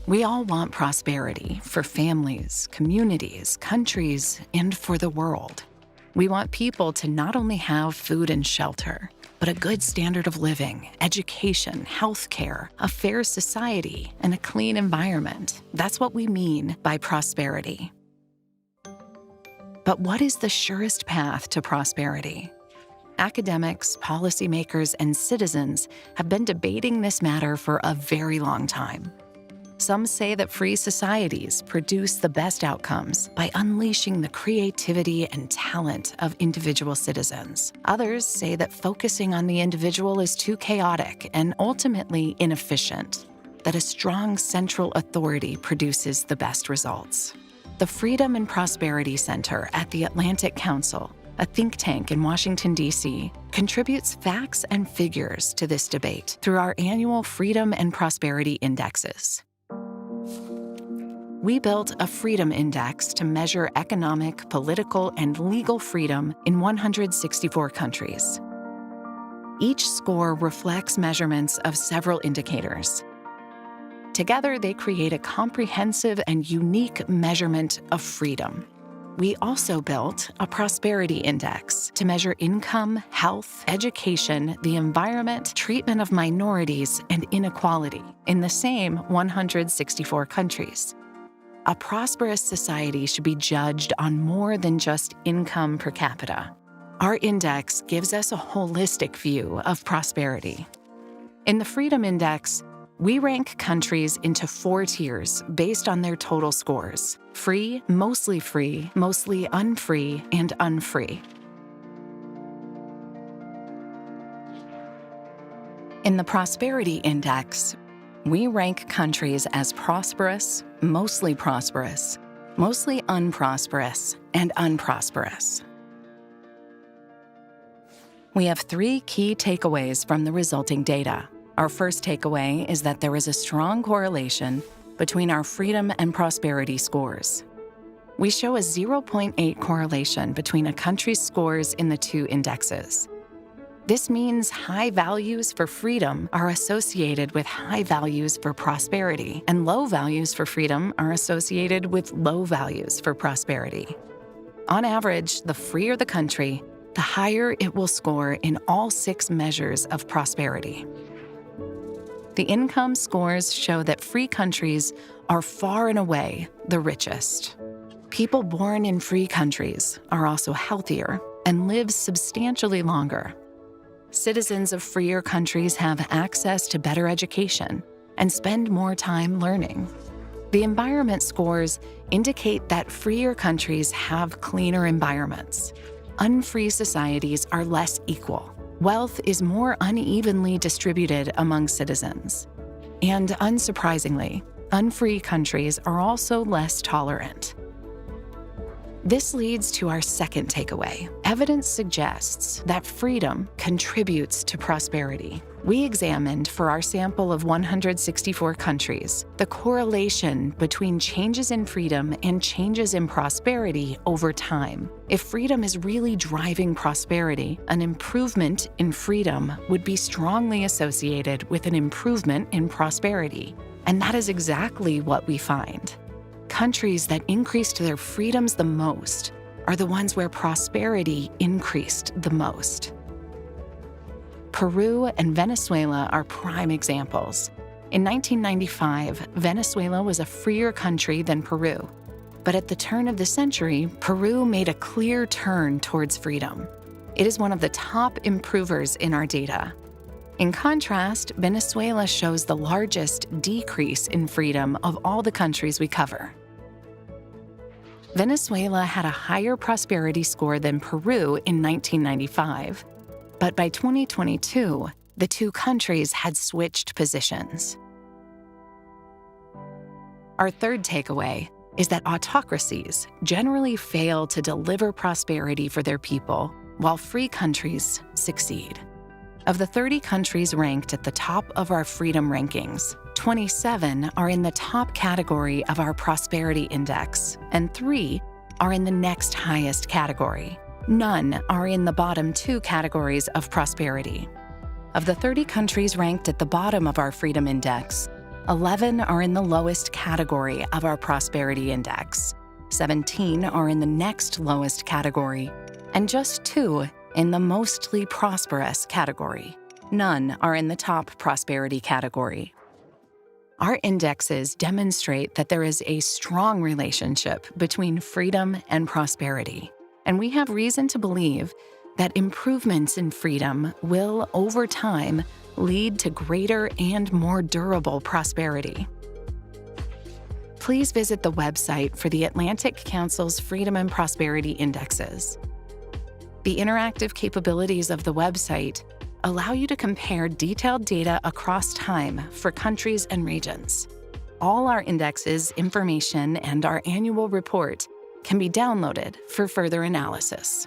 We all want prosperity for families, communities, countries, and for the world. We want people to not only have food and shelter, but a good standard of living, education, healthcare, a fair society, and a clean environment. That's what we mean by prosperity. But what is the surest path to prosperity? Academics, policymakers, and citizens have been debating this matter for a very long time. Some say that free societies produce the best outcomes by unleashing the creativity and talent of individual citizens. Others say that focusing on the individual is too chaotic and ultimately inefficient, that a strong central authority produces the best results. The Freedom and Prosperity Center at the Atlantic Council, a think tank in Washington, D.C., contributes facts and figures to this debate through our annual Freedom and Prosperity Indexes. We built a freedom index to measure economic, political, and legal freedom in 164 countries. Each score reflects measurements of several indicators. Together, they create a comprehensive and unique measurement of freedom. We also built a prosperity index to measure income, health, education, the environment, treatment of minorities, and inequality in the same 164 countries. A prosperous society should be judged on more than just income per capita. Our index gives us a holistic view of prosperity. In the Freedom Index, we rank countries into 4 tiers based on their total scores: free, mostly unfree, and unfree. In the Prosperity Index, we rank countries as prosperous, mostly unprosperous, and unprosperous. We have 3 key takeaways from the resulting data. Our first takeaway is that there is a strong correlation between our freedom and prosperity scores. We show a 0.8 correlation between a country's scores in the 2 indexes. This means high values for freedom are associated with high values for prosperity, and low values for freedom are associated with low values for prosperity. On average, the freer the country, the higher it will score in all 6 measures of prosperity. The income scores show that free countries are far and away the richest. People born in free countries are also healthier and live substantially longer. Citizens of freer countries have access to better education and spend more time learning. The environment scores indicate that freer countries have cleaner environments. Unfree societies are less equal. Wealth is more unevenly distributed among citizens. And unsurprisingly, unfree countries are also less tolerant. This leads to our second takeaway. Evidence suggests that freedom contributes to prosperity. We examined for our sample of 164 countries the correlation between changes in freedom and changes in prosperity over time. If freedom is really driving prosperity, an improvement in freedom would be strongly associated with an improvement in prosperity. And that is exactly what we find. Countries that increased their freedoms the most are the ones where prosperity increased the most. Peru and Venezuela are prime examples. In 1995, Venezuela was a freer country than Peru. But at the turn of the century, Peru made a clear turn towards freedom. It is one of the top improvers in our data. In contrast, Venezuela shows the largest decrease in freedom of all the countries we cover. Venezuela had a higher prosperity score than Peru in 1995, but by 2022, the 2 countries had switched positions. Our third takeaway is that autocracies generally fail to deliver prosperity for their people, while free countries succeed. Of the 30 countries ranked at the top of our freedom rankings, 27 are in the top category of our prosperity index, and 3 are in the next highest category. None are in the bottom 2 categories of prosperity. Of the 30 countries ranked at the bottom of our freedom index, 11 are in the lowest category of our prosperity index, 17 are in the next lowest category, and just 2 in the mostly prosperous category. None are in the top prosperity category. Our indexes demonstrate that there is a strong relationship between freedom and prosperity, and we have reason to believe that improvements in freedom will, over time, lead to greater and more durable prosperity. Please visit the website for the Atlantic Council's Freedom and Prosperity Indexes. The interactive capabilities of the website allow you to compare detailed data across time for countries and regions. All our indexes, information, and our annual report can be downloaded for further analysis.